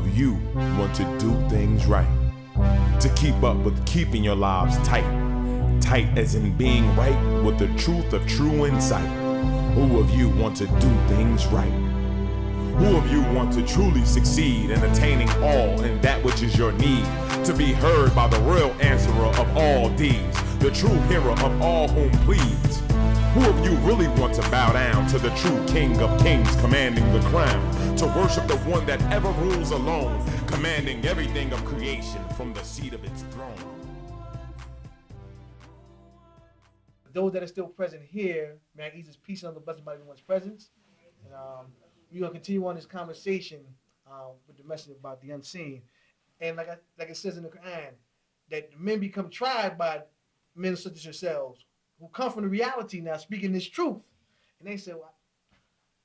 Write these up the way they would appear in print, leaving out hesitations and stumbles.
of you want to do things right? To keep up with keeping your lives tight. Tight as in being right with the truth of true insight. Who of you want to do things right? Who of you want to truly succeed in attaining all in that which is your need? To be heard by the real answerer of all deeds, the true hero of all whom pleads. Who of you really want to bow down to the true King of Kings commanding the crown? To worship the one that ever rules alone, commanding everything of creation from the seat of its throne. Those that are still present here, may I ease his peace and the blessing by everyone's presence. And, we're going to continue on this conversation with the message about the unseen. And like it says in the Quran, that men become tried by men such as yourselves, who come from the reality now, speaking this truth. And they say, well,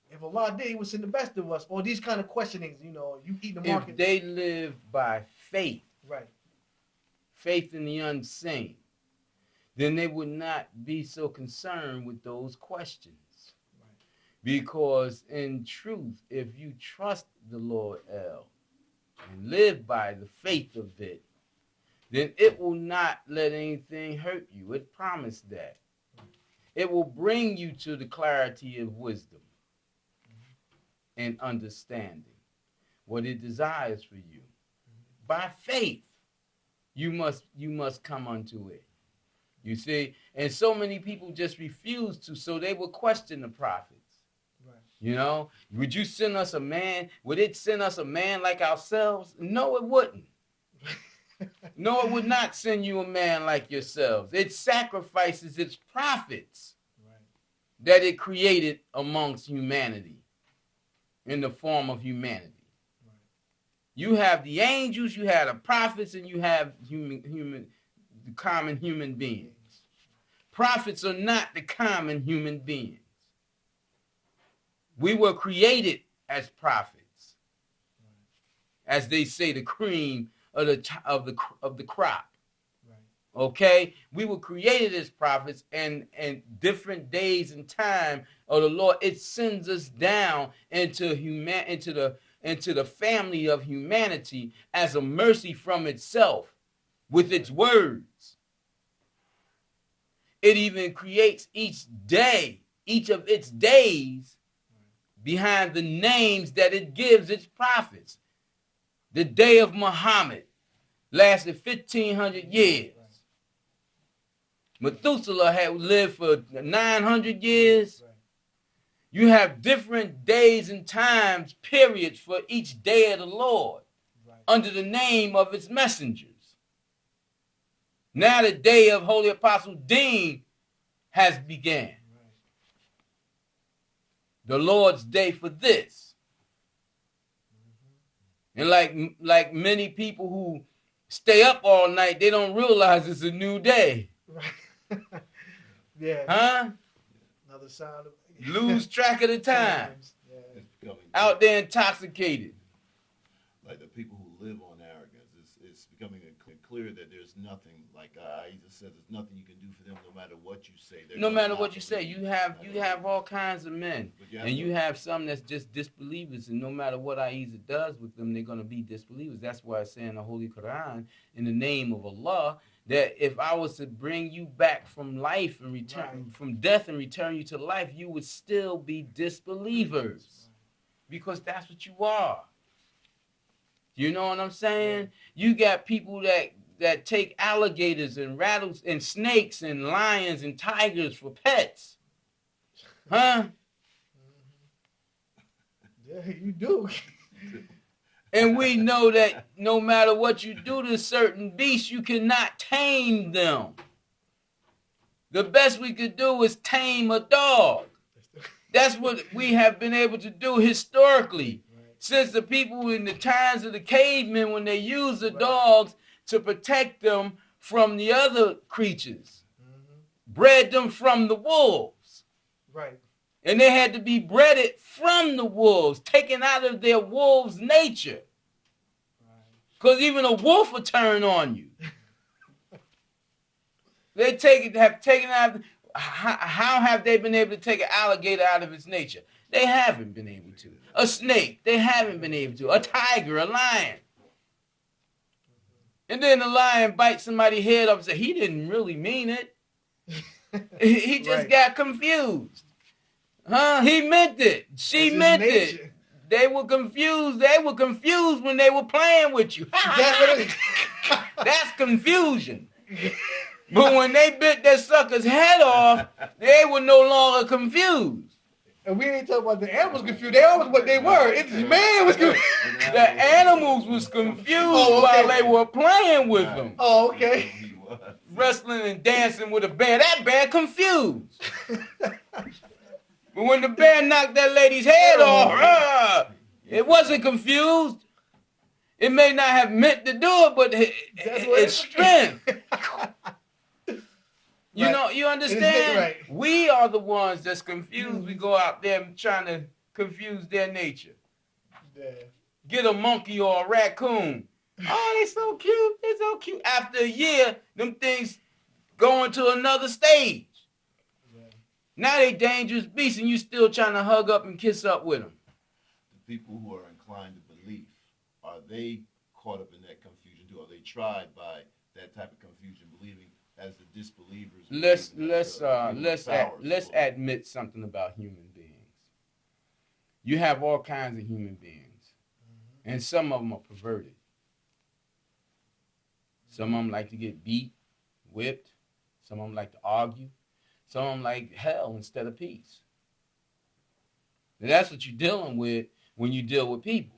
if Allah did, he would send the best of us. Or these kind of questionings, you eat the market. If they live by faith, right, faith in the unseen, then they would not be so concerned with those questions. Because in truth, if you trust the Lord and live by the faith of it, then it will not let anything hurt you. It promised that. It will bring you to the clarity of wisdom and understanding what it desires for you. By faith, you must come unto it. You see? And so many people just refuse to, so they will question the prophets. Would you send us a man? Would it send us a man like ourselves? No, it wouldn't. No, it would not send you a man like yourselves. It sacrifices its prophets that it created amongst humanity in the form of humanity. You have the angels, you have the prophets, and you have the common human beings. Prophets are not the common human beings. We were created as prophets, as they say, the cream of the crop. Okay, we were created as prophets, and different days and time of the Lord, it sends us down into the family of humanity as a mercy from itself with its words. It even creates each of its days behind the names that it gives its prophets. The day of Muhammad lasted 1,500 years. Methuselah had lived for 900 years. You have different days and times, periods, for each day of the Lord under the name of its messengers. Now the day of Holy-Apostle Deen has begun. The Lord's day for this. And like many people who stay up all night, they don't realize it's a new day. Right. Yeah. Huh? Another sign of lose track of the times. Yeah. Out there intoxicated. Like the people who live on arrogance, it's becoming clear that there's nothing, like Ahezaah said, there's nothing you can do for them no matter what you say. No matter what you say, you have all kinds of men. And you have some that's just disbelievers, and no matter what Ahezaah does with them, they're going to be disbelievers. That's why it's saying in the Holy Quran, in the name of Allah, that if I was to bring you back from life and return from death and return you to life, you would still be disbelievers. Because that's what you are. You know what I'm saying? You got people that take alligators and rattles and snakes and lions and tigers for pets. Huh? Yeah, you do. And we know that no matter what you do to certain beasts, you cannot tame them. The best we could do is tame a dog. That's what we have been able to do historically. Since the people in the times of the cavemen, when they used the dogs to protect them from the other creatures, bred them from the wolves. Right. And they had to be bred from the wolves, taken out of their wolves' nature. Because even a wolf will turn on you. Have taken out. How have they been able to take an alligator out of its nature? They haven't been able to. A snake, they haven't been able to. A tiger, a lion. And then the lion bites somebody's head off and says, he didn't really mean it. He just got confused. Huh? He meant it. She meant it. They were confused. They were confused when they were playing with you. That's confusion. But when they bit that sucker's head off, they were no longer confused. And we ain't talking about the animals confused. They always what they were. It's man was confused. The animals was confused while they were playing with them. Oh, okay. Wrestling and dancing with a bear. That bear confused. But when the bear knocked that lady's head off, it wasn't confused. It may not have meant to do it, but it's strength. You know, you understand? Right. We are the ones that's confused. We go out there trying to confuse their nature. Yeah. Get a monkey or a raccoon. Oh, they so cute. They're so cute. After a year, them things go into another stage. Yeah. Now they dangerous beasts, and you still trying to hug up and kiss up with them. The people who are inclined to belief, are they caught up in that confusion too? Are they tried by that type of confusion, believing as the disbelievers? Let's admit something about human beings. You have all kinds of human beings, and some of them are perverted. Some of them like to get beat, whipped. Some of them like to argue. Some of them like hell instead of peace. And that's what you're dealing with when you deal with people.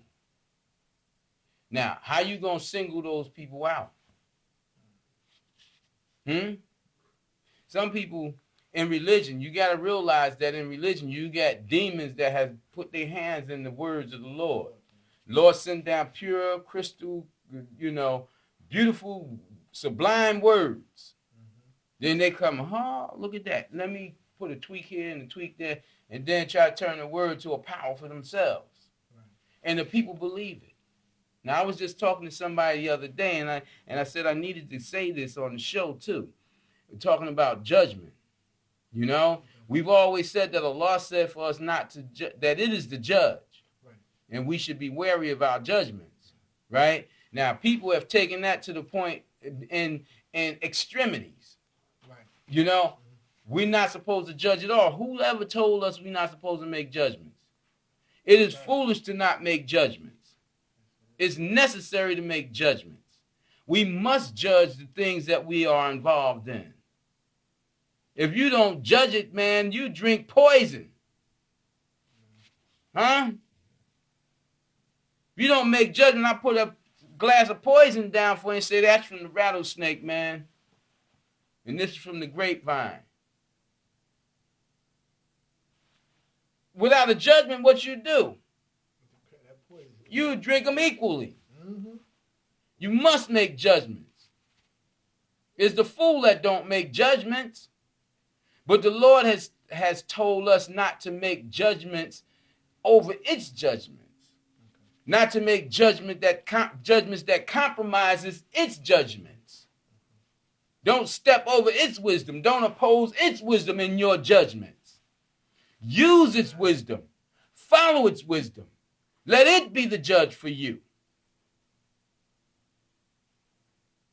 Now, how you going to single those people out? Some people in religion, you got to realize that in religion, you got demons that have put their hands in the words of the Lord. Lord sent down pure, crystal, beautiful, sublime words. Then they come, look at that. Let me put a tweak here and a tweak there, and then try to turn the word to a power for themselves. Right. And the people believe it. Now, I was just talking to somebody the other day, and I said I needed to say this on the show, too. We're talking about judgment. You know, we've always said that Allah said for us not to that it is the judge. Right. And we should be wary of our judgments. Right? Now, people have taken that to the point in extremities. Right. You know, we're not supposed to judge at all. Who ever told us we're not supposed to make judgments? It is foolish to not make judgments. It's necessary to make judgments. We must judge the things that we are involved in. If you don't judge it, man, you drink poison. Huh? If you don't make judgment, I put a glass of poison down for you and say, that's from the rattlesnake, man. And this is from the grapevine. Without a judgment, what you do? You drink them equally. Mm-hmm. You must make judgments. It's the fool that don't make judgments. But the Lord has told us not to make judgments over its judgments. Okay. Not to make judgments that compromises its judgments. Don't step over its wisdom. Don't oppose its wisdom in your judgments. Use its wisdom. Follow its wisdom. Let it be the judge for you.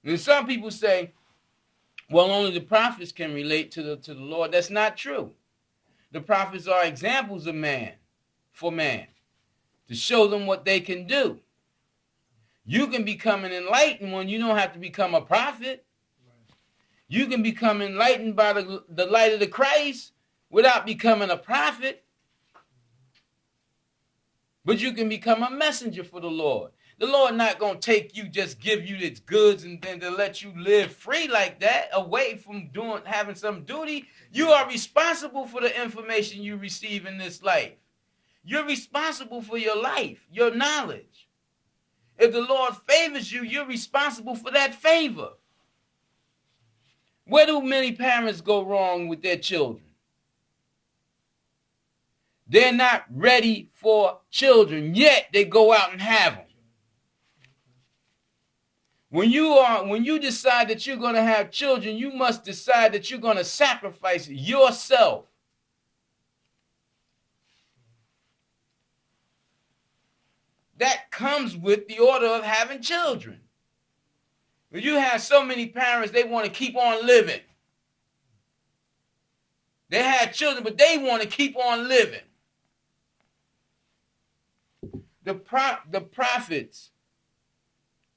And some people say, well, only the prophets can relate to the Lord. That's not true. The prophets are examples of man, to show them what they can do. You can become an enlightened one. You don't have to become a prophet. You can become enlightened by the light of the Christ without becoming a prophet. But you can become a messenger for the Lord. The Lord not going to take you, just give you its goods and then to let you live free like that, away from having some duty. You are responsible for the information you receive in this life. You're responsible for your life, your knowledge. If the Lord favors you, you're responsible for that favor. Where do many parents go wrong with their children? They're not ready for children, yet they go out and have them. When you decide that you're going to have children, you must decide that you're going to sacrifice yourself. that comes with the order of having children. When you have so many parents, they want to keep on living. They had children, but they want to keep on living. The prophets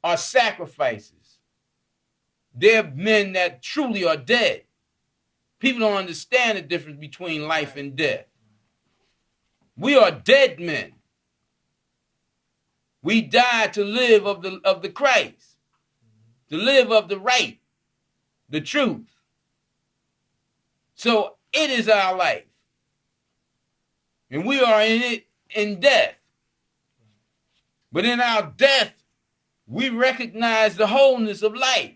are sacrifices. They're men that truly are dead. People don't understand the difference between life and death. We are dead men. We died to live of the Christ, to live of the right, the truth. So it is our life. And we are in it in death. But in our death, we recognize the wholeness of life.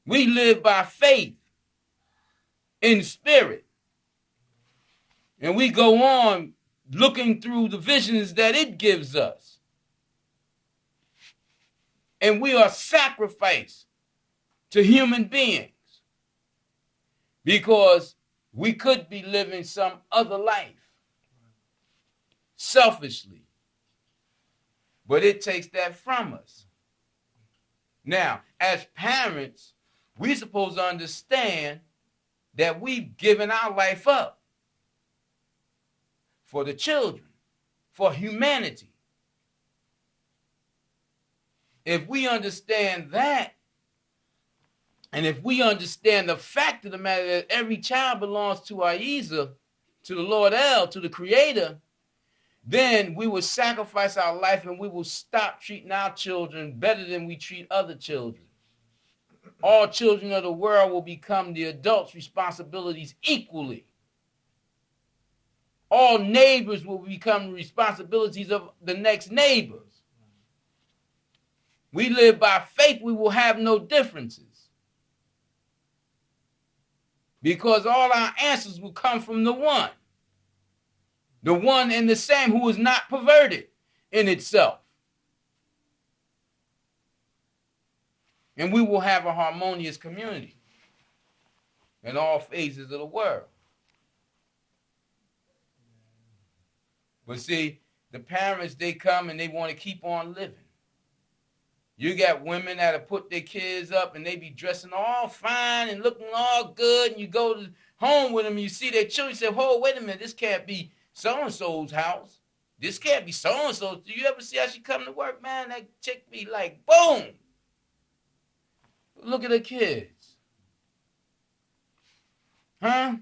We live by faith in spirit. And we go on looking through the visions that it gives us. And we are sacrificed to human beings because we could be living some other life selfishly. But it takes that from us. Now, as parents, we're supposed to understand that we've given our life up for the children, for humanity. If we understand that, and if we understand the fact of the matter that every child belongs to Ahezaah, to the Lord El, to the Creator, then we will sacrifice our life and we will stop treating our children better than we treat other children. All children of the world will become the adults' responsibilities equally. All neighbors will become responsibilities of the next neighbors. We live by faith, we will have no differences. Because all our answers will come from the one and the same, who is not perverted in itself. And we will have a harmonious community in all phases of the world. But see, the parents, they come and they want to keep on living. You got women that have put their kids up and they be dressing all fine and looking all good, and you go to home with them and you see their children, you say, oh, wait a minute, this can't be so-and-so's house. This can't be so-and-so's. Do you ever see how she come to work, man? That chick be like, boom. Look at her kids. Huh?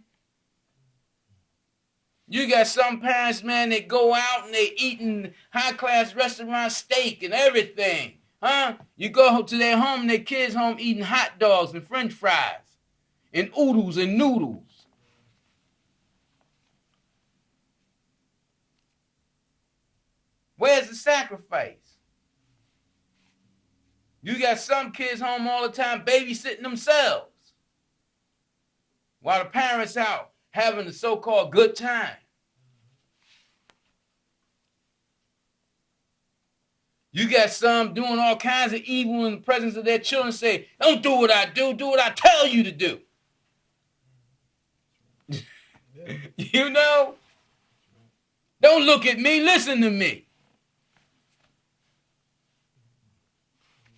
You got some parents, man, they go out and they eating high-class restaurant steak and everything. Huh? You go to their home and their kids' home eating hot dogs and french fries and oodles and noodles. Where's the sacrifice? You got some kids home all the time babysitting themselves while the parents out having a so-called good time. You got some doing all kinds of evil in the presence of their children, say, don't do what I do what I tell you to do. You know? Don't look at me, listen to me.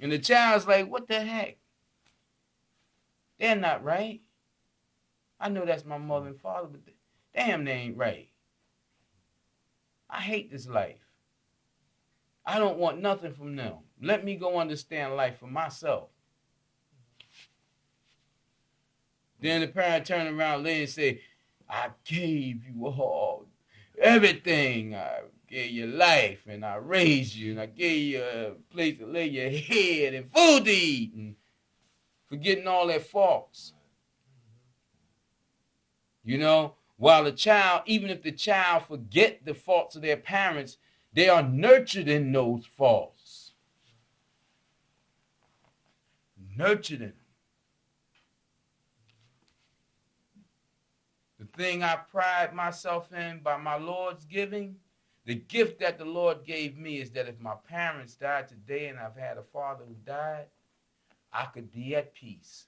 And the child's like, what the heck? They're not right. I know that's my mother and father, but damn, they ain't right. I hate this life. I don't want nothing from them. Let me go understand life for myself. Then the parent turn around later and say, I gave you all everything. I gave you life, and I raised you, and I gave you a place to lay your head and food to eat, and forgetting all their faults. You know, while the child, even if the child forget the faults of their parents, they are nurtured in those faults. Nurtured in them. The thing I pride myself in by my Lord's giving, the gift that the Lord gave me is that if my parents died today and I've had a father who died, I could be at peace.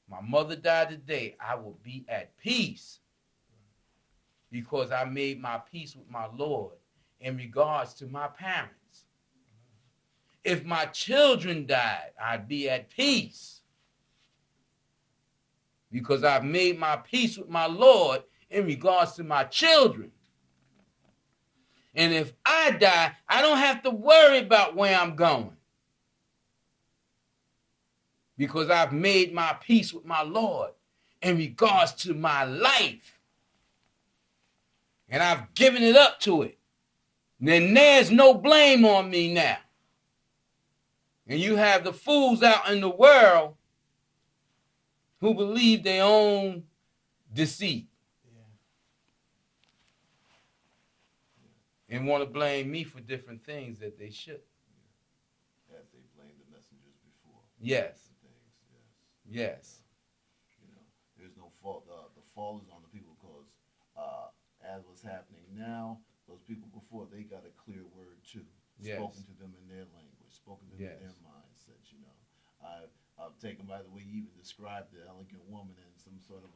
My mother died today, I will be at peace because I made my peace with my Lord. in regards to my parents. If my children died, I'd be at peace, because I've made my peace with my Lord in regards to my children. And if I die, I don't have to worry about where I'm going, because I've made my peace with my Lord in regards to my life. And I've given it up to it. Then there's no blame on me now. And you have the fools out in the world who believe their own deceit. And want to blame me for different things that they should. As they blamed the messengers before. Yes. Things, Yes. You know, there's no fault. The fault is on the people, because as what's happening now, those people before, they got a clear word too. Yes. Spoken to them in their language, spoken to them Yes. in their mindsets, you know. I've taken by the way you even described the elegant woman in some sort of,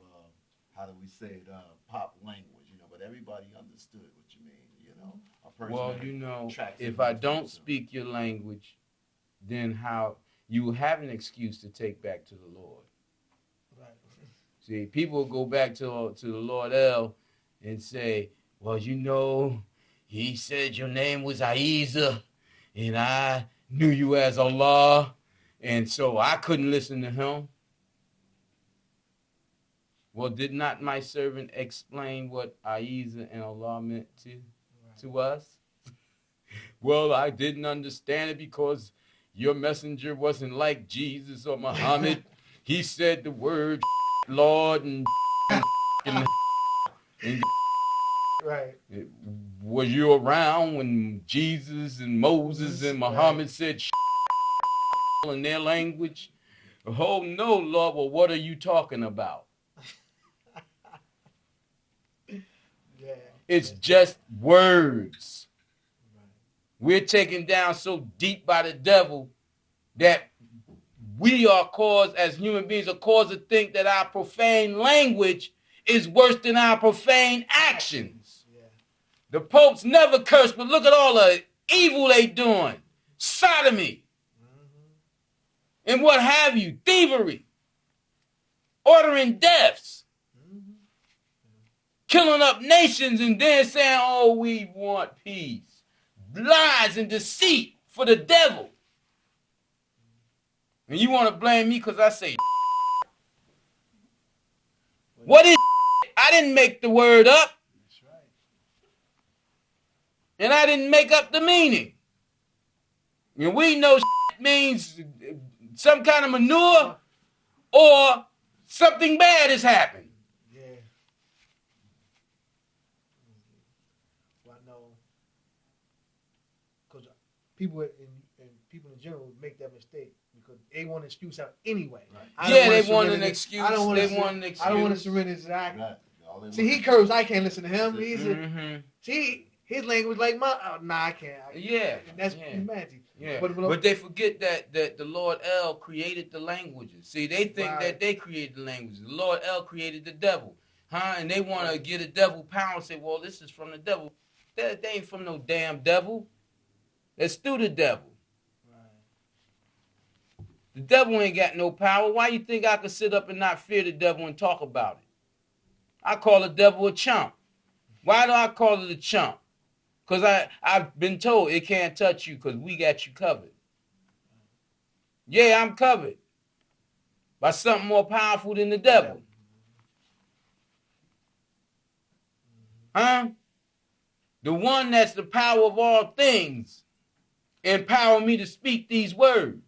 how do we say it, pop language, you know, but everybody understood what you mean, you know. A person Well, that you know, tracks if it I with don't you. speak your language, then how you will have an excuse to take back to the Lord. Right. See, people go back to the Lord El and say, well, you know, he said your name was Ahezaah, and I knew you as Allah, and so I couldn't listen to him. Well, did not my servant explain what Ahezaah and Allah meant to us? Well, I didn't understand it because your messenger wasn't like Jesus or Muhammad. He said the word Lord and Right. was you around when Jesus and Moses and Muhammad said in their language? Oh, no, Lord. Well, what are you talking about? Yeah. It's just words. We're taken down so deep by the devil that we are caused, as human beings, are caused to think that our profane language is worse than our profane actions. Yeah. The popes never curse, but look at all the evil they doing. Sodomy. And what have you. Thievery. Ordering deaths. Killing up nations and then saying, oh, we want peace. Lies and deceit for the devil. And you want to blame me because I say what is I didn't make the word up. That's right. And I didn't make up the meaning. And we know means some kind of manure or something bad has happened. Yeah. Well, I know, because people in general make that mistake because they want an excuse out anyway. Right. They want an excuse. I don't want They to. want an excuse. I don't want to surrender his act. Right. All they See, look he at- cursed. I can't listen to him. He's Mm-hmm. see his language like my. Nah, I can't. Yeah. And that's Yeah. humanity. Yeah. But But they forget that the Lord El created the languages. See, they think Right. that they created the languages. The Lord El created the devil. And they want to get a devil power and say, well, this is from the devil. That ain't from no damn devil. That's through the devil. The devil ain't got no power. Why you think I could sit up and not fear the devil and talk about it? I call the devil a chump. Why do I call it a chump? Because I've been told it can't touch you because we got you covered. Yeah, I'm covered by something more powerful than the devil. Huh? The one that's the power of all things empower me to speak these words.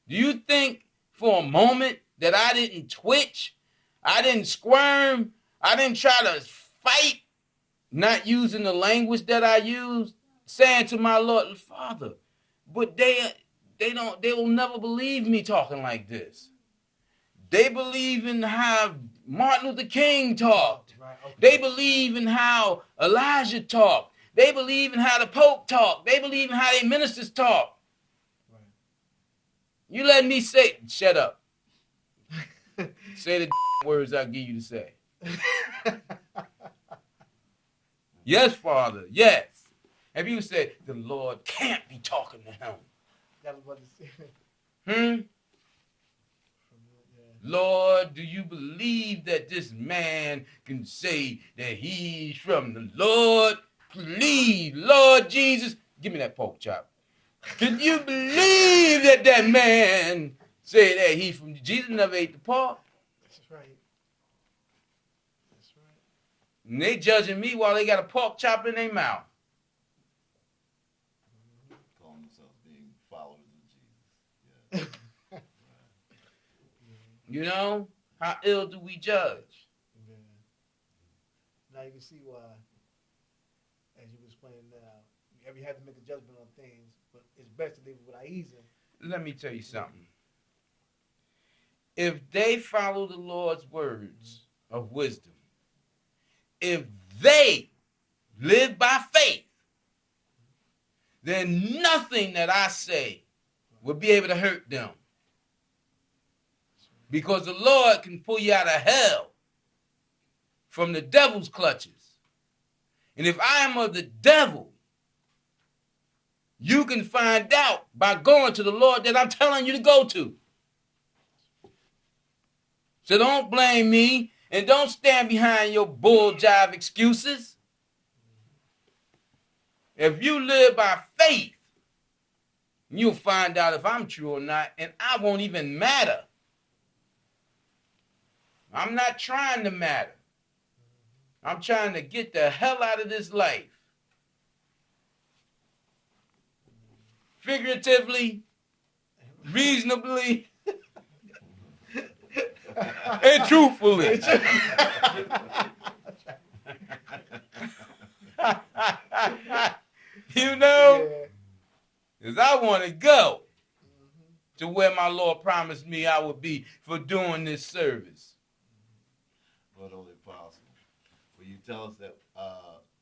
Do you think for a moment that I didn't twitch? I didn't squirm? I didn't try to fight, not using the language that I used, saying to my Lord, Father, but they will never believe me talking like this. They believe in how Martin Luther King talked. Right, okay. They believe in how Elijah talked. They believe in how the Pope talked. They believe in how their ministers talk. You let me say, shut up. Say the words I give you to say. Yes, Father, yes. Have you said, the Lord can't be talking to him? That was what it said. Hmm? Lord, do you believe that this man can say that he's from the Lord? Please, Lord Jesus, give me that pork chop. Can you believe that that man said that he's from Jesus? Never ate the pork. That's right. That's right. And they judging me while they got a pork chop in their mouth. Calling themselves being followers of Jesus. Yeah. You know? How ill do we judge? Yeah. Now you can see why, as you were explaining now, you have to make a judgment on things, but it's best to leave it with Ahezaah. Let me tell you something. If they follow the Lord's words of wisdom, if they live by faith, then nothing that I say will be able to hurt them. Because the Lord can pull you out of hell from the devil's clutches. And if I am of the devil, you can find out by going to the Lord that I'm telling you to go to. So don't blame me and don't stand behind your bull jive excuses. If you live by faith, you'll find out if I'm true or not, and I won't even matter. I'm not trying to matter. I'm trying to get the hell out of this life. Figuratively, reasonably, and truthfully. You know? Because I want to go to where my Lord promised me I would be for doing this service. Lord Holy-Apostle, will you tell us that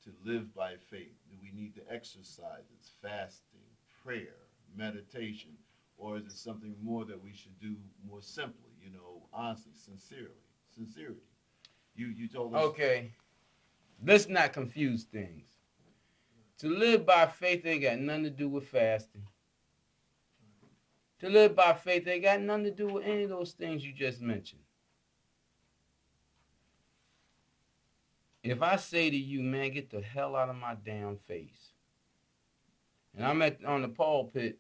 to live by faith, do we need to exercise it, fasting, prayer, meditation, or is it something more that we should do more simply, honestly, sincerity? You told us. Okay, let's not confuse things. To live by faith ain't got nothing to do with fasting. To live by faith ain't got nothing to do with any of those things you just mentioned. If I say to you, man, get the hell out of my damn face, and I'm on the pulpit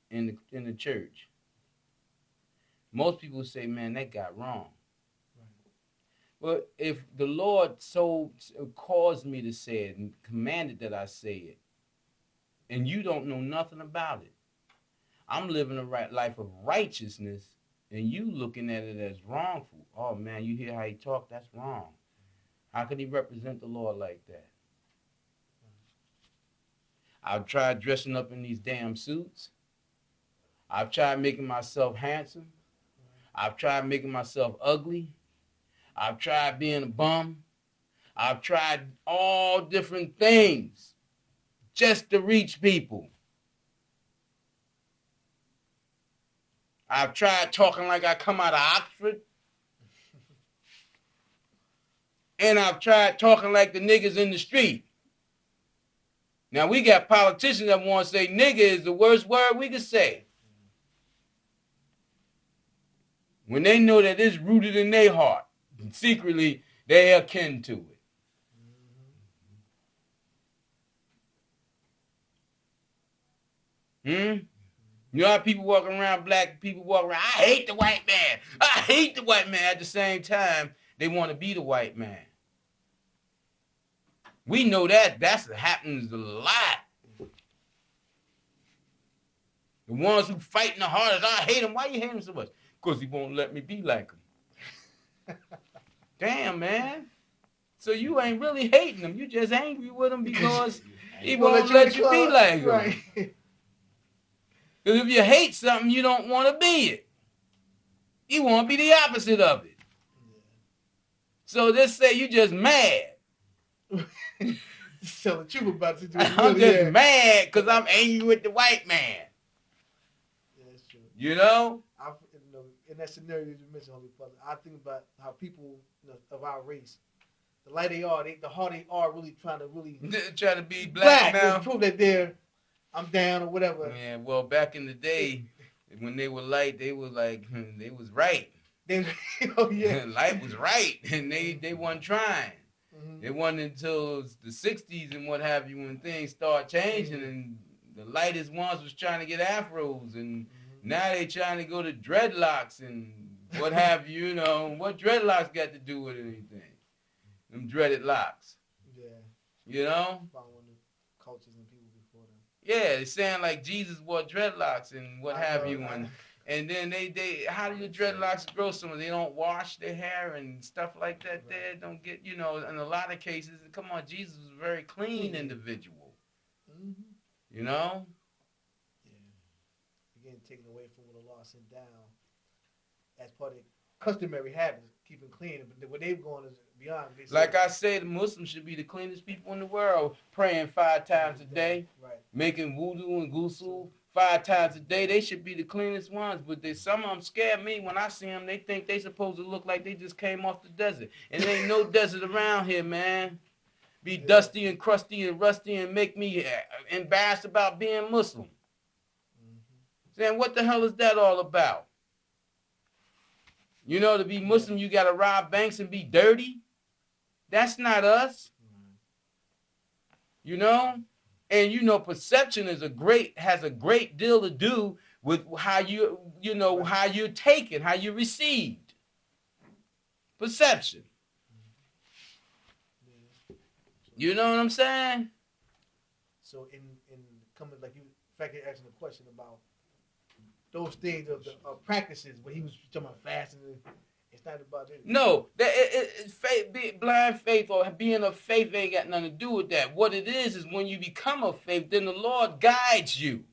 in the church, most people say, man, that got wrong. But if the Lord so caused me to say it and commanded that I say it, and you don't know nothing about it, I'm living a right life of righteousness, and you looking at it as wrongful. Oh, man, you hear how he talk? That's wrong. How can he represent the Lord like that? I've tried dressing up in these damn suits. I've tried making myself handsome. I've tried making myself ugly. I've tried being a bum. I've tried all different things just to reach people. I've tried talking like I come out of Oxford. And I've tried talking like the niggas in the street. Now, we got politicians that want to say nigga is the worst word we could say. When they know that it's rooted in their heart. And secretly, they are akin to it. You know how people walk around, black people walk around, I hate the white man. I hate the white man. At the same time, they want to be the white man. We know that happens a lot. The ones who fighting the hardest, I hate him. Why you hate him so much? Because he won't let me be like him. Damn, man. So you ain't really hating him. You just angry with him because he won't let you be like him. Right. Because if you hate something, you don't want to be it. You want to be the opposite of it. So let's say you just mad. Tell the truth about it. I'm just mad because I'm angry with the white man. Yeah, that's true. You know? In that scenario you mentioned, Holy Father, I think about how people of our race the lighter they are, the harder they are really trying to Try to be black now. prove that I'm down or whatever. Yeah, well, back in the day, when they were light, they were like, they was right. Oh yeah, Light was right, and they weren't trying. Mm-hmm. It wasn't until the 60s and what have you when things start changing, Mm-hmm. and the lightest ones was trying to get afros, and Mm-hmm. now they trying to go to dreadlocks and what have you, you know. What dreadlocks got to do with anything? Them dreaded locks. Yeah. You know? Following the cultures and people before them. Yeah, it's saying like Jesus wore dreadlocks and what have you, I know. and then they how do your dreadlocks grow? Some they don't wash their hair and stuff like that. Right. They don't get, you know, in a lot of cases. Come on, Jesus was a very clean individual. Mm-hmm. You know. Yeah. Again, taken away from what Allah sent down as part of customary habits, keeping clean. But what they've gone is beyond. Like I say, the Muslims should be the cleanest people in the world, praying 5 times a day, right? making wudu and ghusl 5 times a day. They should be the cleanest ones, but some of them scare me when I see them. They think they supposed to look like they just came off the desert, and there ain't no desert around here, man. Be dusty and crusty and rusty and make me embarrassed about being Muslim. Mm-hmm. Saying, what the hell is that all about? You know, to be Muslim, you got to rob banks and be dirty. That's not us. You know? And you know, perception has a great deal to do with how how you're taken, how you're received. Perception. You know what I'm saying? So in coming, like you, in fact, you're asking a question about those things of the practices, but he was talking about fasting. It's not about it. No, faith, blind faith or being of faith ain't got nothing to do with that. What it is when you become of faith, then the Lord guides you.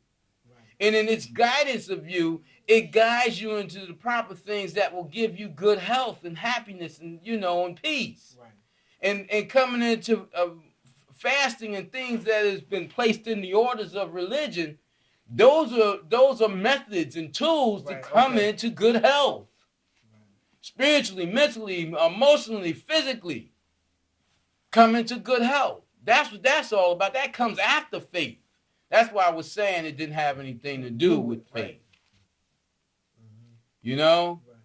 Right. And in its guidance of you, it guides you into the proper things that will give you good health and happiness and, you know, and peace. Right. And coming into fasting and things that has been placed in the orders of religion, those are methods and tools to come into good health. Spiritually, mentally, emotionally, physically, come into good health. That's what that's all about. That comes after faith. That's why I was saying it didn't have anything to do with faith. Right. You know? Right.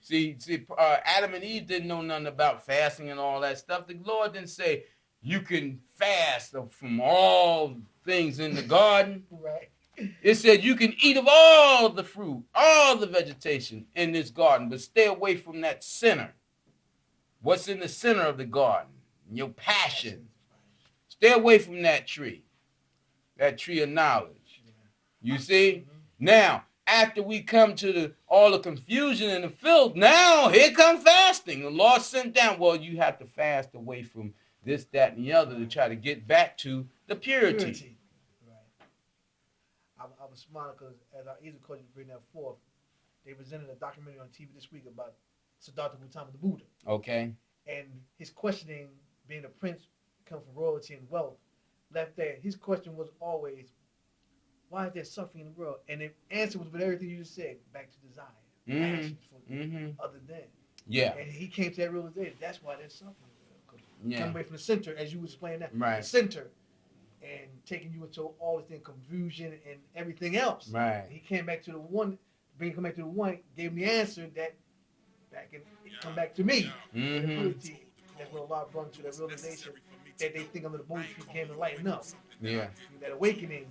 See, Adam and Eve didn't know nothing about fasting and all that stuff. The Lord didn't say you can fast from all things in the garden. Right. It said you can eat of all the fruit, all the vegetation in this garden, but stay away from that center. What's in the center of the garden? Your passion. Stay away from that tree of knowledge. You see? Now, after we come to all the confusion and the filth, now here comes fasting. The Lord sent down, well, you have to fast away from this, that, and the other to try to get back to the purity. I was smiling because as I either called you to bring that forth, they presented a documentary on TV this week about Siddhartha Gautama the Buddha. Okay. And his questioning, being a prince, come from royalty and wealth, left there. His question was always, why is there suffering in the world? And the answer was with everything you just said, back to desire, passion for other than. Yeah. And he came to that realization. That's why there's suffering in the world. Yeah. Coming away from the center, as you were explaining that, Right. the center, and taking you into all this thing, confusion and everything else. Right. He came back to the one, come back to the one, gave him the answer that come back to me. That's what Allah brought to that realization that they think under the Buddha tree came to lighten up. Yeah. That awakening.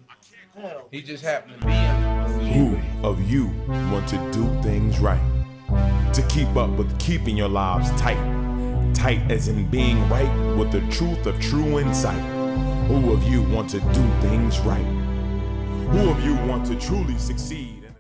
Hell. He just happened to be in. Who of you want to do things right? To keep up with keeping your lives tight. Tight as in being right with the truth of true insight. Who of you want to do things right? Who of you want to truly succeed?